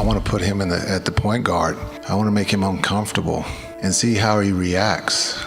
want to put him at the point guard. I want to make him uncomfortable and see how he reacts,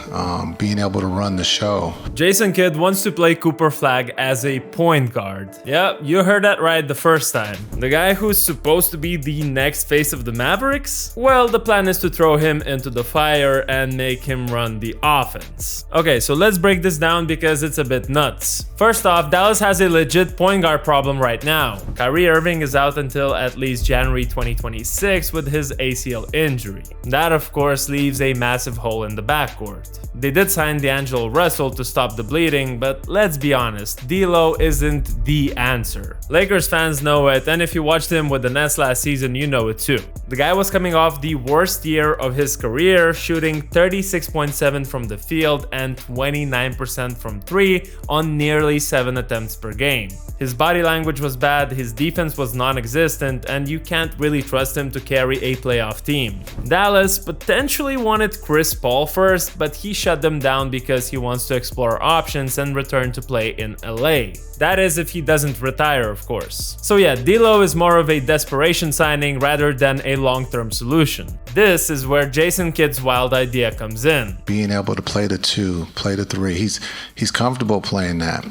being able to run the show. Jason Kidd wants to play Cooper Flagg as a point guard. Yeah, you heard that right the first time. The guy who's supposed to be the next face of the Mavericks? Well, the plan is to throw him into the fire and make him run the offense. Okay, so let's break this down because it's a bit nuts. First off, Dallas has a legit point guard problem right now. Kyrie Irving is out until at least January 2026 with his ACL injury. That of course leaves a massive hole in the backcourt. They did sign D'Angelo Russell to stop the bleeding, but let's be honest, D'Lo isn't the answer. Lakers fans know it, and if you watched him with the Nets last season, you know it too. The guy was coming off the worst year of his career, shooting 36.7% from the field and 29% from 3 on nearly 7 attempts per game. His body language was bad, his defense was non-existent, and you can't really trust him to carry a playoff team. Dallas potentially wanted Chris Paul first, but he shut them down because he wants to explore options and return to play in LA. That is if he doesn't retire, of course. So yeah, D'Lo is more of a desperation signing rather than a long-term solution. This is where Jason Kidd's wild idea comes in. Being able to play the 2, play the 3, he's comfortable playing that.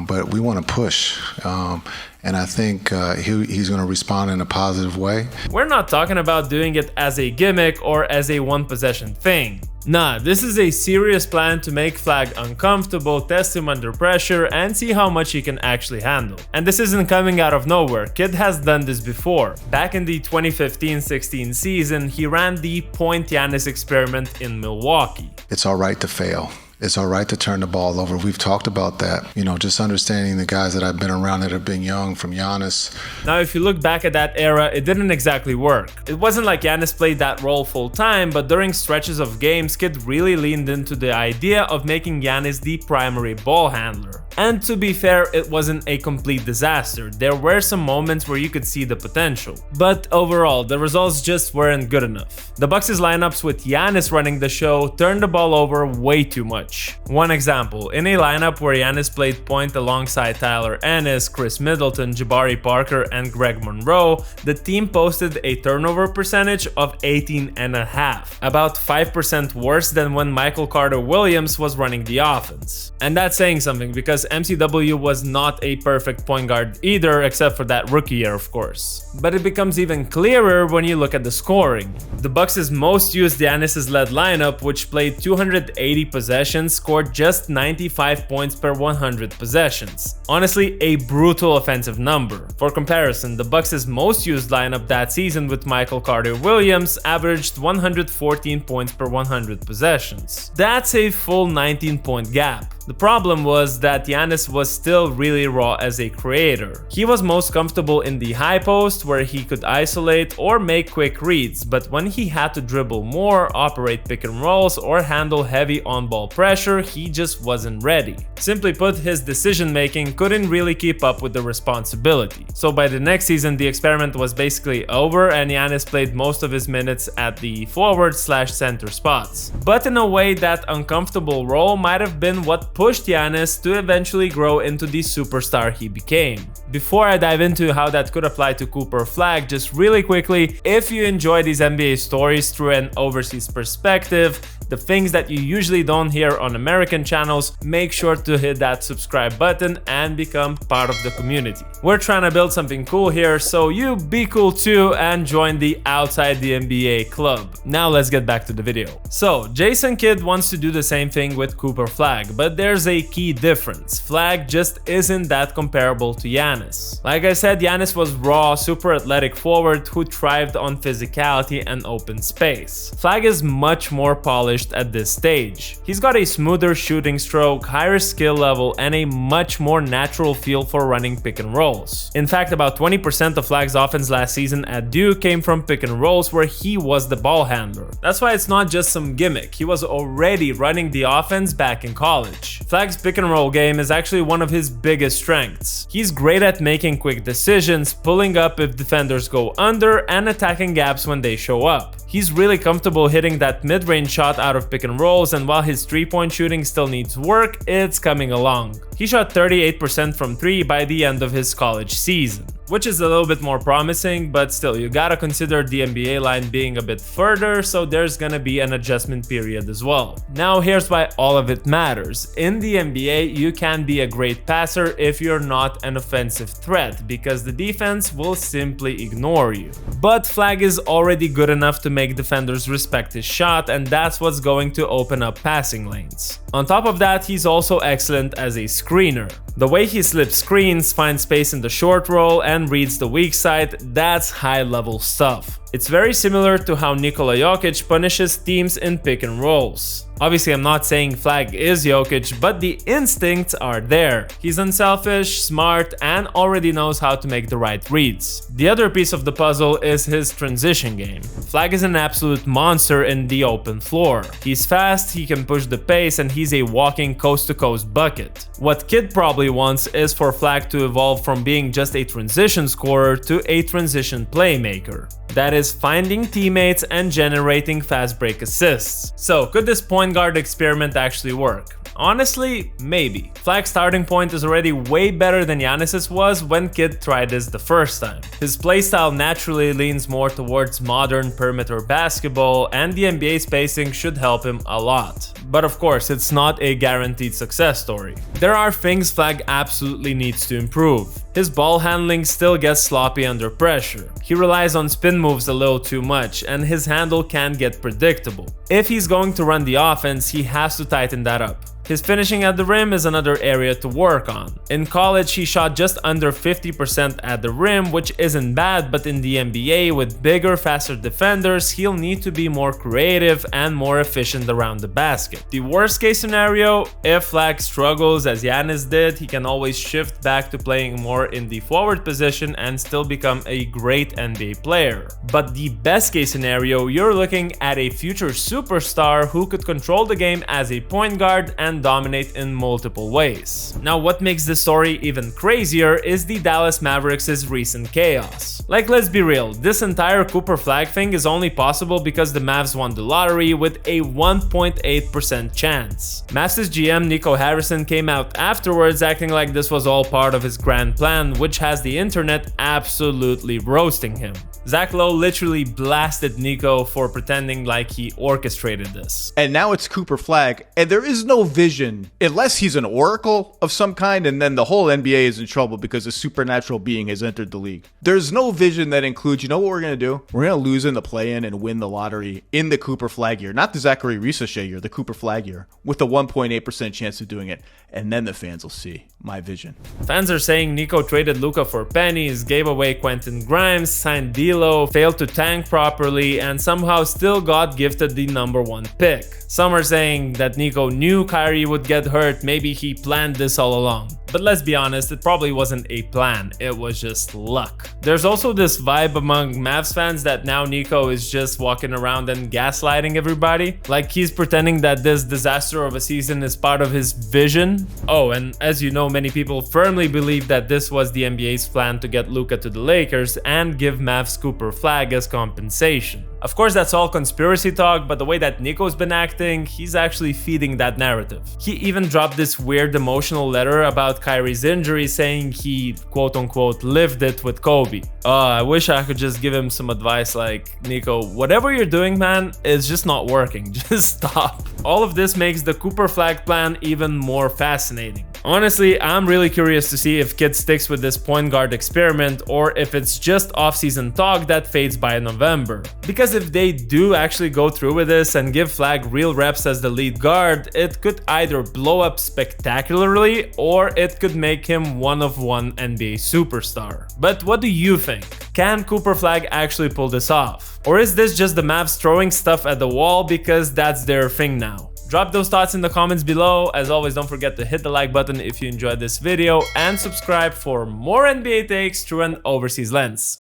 But we want to push, and I think he's going to respond in a positive way. We're not talking about doing it as a gimmick or as a one-possession thing. Nah, this is a serious plan to make Flagg uncomfortable, test him under pressure, and see how much he can actually handle. And this isn't coming out of nowhere, Kidd has done this before. Back in the 2015-16 season, he ran the Point Giannis experiment in Milwaukee. It's all right to fail. It's all right to turn the ball over. We've talked about that. You know, just understanding the guys that I've been around that have been young, from Giannis. Now, if you look back at that era, it didn't exactly work. It wasn't like Giannis played that role full time, but during stretches of games, Kidd really leaned into the idea of making Giannis the primary ball handler. And to be fair, it wasn't a complete disaster. There were some moments where you could see the potential. But overall, the results just weren't good enough. The Bucks' lineups with Giannis running the show turned the ball over way too much. One example, in a lineup where Giannis played point alongside Tyler Ennis, Chris Middleton, Jabari Parker, and Greg Monroe, the team posted a turnover percentage of 18.5%, about 5% worse than when Michael Carter-Williams was running the offense. And that's saying something because MCW was not a perfect point guard either, except for that rookie year, of course. But it becomes even clearer when you look at the scoring. The Bucks' most used Giannis-led lineup, which played 280 possessions, scored just 95 points per 100 possessions. Honestly, a brutal offensive number. For comparison, the Bucks' most used lineup that season with Michael Carter-Williams averaged 114 points per 100 possessions. That's a full 19-point gap. The problem was that Giannis was still really raw as a creator. He was most comfortable in the high post where he could isolate or make quick reads, but when he had to dribble more, operate pick and rolls, or handle heavy on-ball pressure, he just wasn't ready. Simply put, his decision-making couldn't really keep up with the responsibility. So by the next season, the experiment was basically over and Giannis played most of his minutes at the forward/center spots. But in a way, that uncomfortable role might have been what pushed Giannis to eventually grow into the superstar he became. Before I dive into how that could apply to Cooper Flagg, just really quickly, if you enjoy these NBA stories through an overseas perspective, the things that you usually don't hear on American channels, make sure to hit that subscribe button and become part of the community. We're trying to build something cool here, so you be cool too and join the Outside the NBA club. Now let's get back to the video. So, Jason Kidd wants to do the same thing with Cooper Flagg, but there's a key difference. Flagg just isn't that comparable to Giannis. Like I said, Giannis was raw, super athletic forward who thrived on physicality and open space. Flagg is much more polished at this stage. He's got a smoother shooting stroke, higher skill level, and a much more natural feel for running pick and rolls. In fact, about 20% of Flagg's offense last season at Duke came from pick and rolls where he was the ball handler. That's why it's not just some gimmick, he was already running the offense back in college. Flagg's pick and roll game is actually one of his biggest strengths. He's great at making quick decisions, pulling up if defenders go under, and attacking gaps when they show up. He's really comfortable hitting that mid-range shot out of pick and rolls, and while his three-point shooting still needs work, it's coming along. He shot 38% from 3 by the end of his college season. which is a little bit more promising, but still, you gotta consider the NBA line being a bit further, so there's gonna be an adjustment period as well. Now, here's why all of it matters. In the NBA, you can be a great passer if you're not an offensive threat, because the defense will simply ignore you. But Flagg is already good enough to make defenders respect his shot, and that's what's going to open up passing lanes. On top of that, he's also excellent as a screener. The way he slips screens, finds space in the short roll, and reads the weak side, that's high-level stuff. It's very similar to how Nikola Jokic punishes teams in pick and rolls. Obviously, I'm not saying Flagg is Jokic, but the instincts are there. He's unselfish, smart, and already knows how to make the right reads. The other piece of the puzzle is his transition game. Flagg is an absolute monster in the open floor. He's fast, he can push the pace, and he's a walking coast-to-coast bucket. What Kid probably wants is for Flagg to evolve from being just a transition scorer to a transition playmaker. That is finding teammates and generating fast break assists. So, could this point guard experiment actually work? Honestly, maybe. Flagg's starting point is already way better than Giannis's was when Kid tried this the first time. His playstyle naturally leans more towards modern perimeter basketball, and the NBA spacing should help him a lot. But of course, it's not a guaranteed success story. There are things Flagg absolutely needs to improve. His ball handling still gets sloppy under pressure. He relies on spin moves a little too much, and his handle can get predictable. If he's going to run the offense, he has to tighten that up. His finishing at the rim is another area to work on. In college, he shot just under 50% at the rim, which isn't bad, but in the NBA, with bigger, faster defenders, he'll need to be more creative and more efficient around the basket. The worst case scenario, if Flagg struggles as Giannis did, he can always shift back to playing more in the forward position and still become a great NBA player. But the best case scenario, you're looking at a future superstar who could control the game as a point guard and dominate in multiple ways. Now, what makes this story even crazier is the Dallas Mavericks' recent chaos. Like, let's be real, this entire Cooper Flagg thing is only possible because the Mavs won the lottery with a 1.8% chance. Mavs' GM Nico Harrison came out afterwards acting like this was all part of his grand plan, which has the internet absolutely roasting him. Zach Lowe literally blasted Nico for pretending like he orchestrated this. And now it's Cooper Flagg, and there is no vision, unless he's an oracle of some kind, and then the whole NBA is in trouble because a supernatural being has entered the league. There's no vision that includes, you know what we're going to do? We're going to lose in the play-in and win the lottery in the Cooper Flagg year. Not the Zachary Ricochet year, the Cooper Flagg year, with a 1.8% chance of doing it. And then the fans will see my vision. Fans are saying Nico traded Luka for pennies, gave away Quentin Grimes, signed D'Lo, failed to tank properly, and somehow still got gifted the #1 pick. Some are saying that Nico knew Kyrie would get hurt, maybe he planned this all along. But let's be honest, it probably wasn't a plan, it was just luck. There's also this vibe among Mavs fans that now Nico is just walking around and gaslighting everybody, like he's pretending that this disaster of a season is part of his vision. Oh, and as you know, many people firmly believe that this was the NBA's plan to get Luka to the Lakers and give Mavs Cooper Flagg as compensation. Of course, that's all conspiracy talk, but the way that Nico's been acting, he's actually feeding that narrative. He even dropped this weird emotional letter about Kyrie's injury, saying he quote-unquote lived it with Kobe. I wish I could just give him some advice like, Nico, whatever you're doing, man, it's just not working. Just stop. All of this makes the Cooper Flagg plan even more fascinating. Honestly, I'm really curious to see if Kid sticks with this point guard experiment or if it's just off-season talk that fades by November. Because if they do actually go through with this and give Flagg real reps as the lead guard, it could either blow up spectacularly or it could make him one-of-one NBA superstar. But what do you think? Can Cooper Flagg actually pull this off? Or is this just the Mavs throwing stuff at the wall because that's their thing now? Drop those thoughts in the comments below. As always, don't forget to hit the like button if you enjoyed this video and subscribe for more NBA takes through an overseas lens.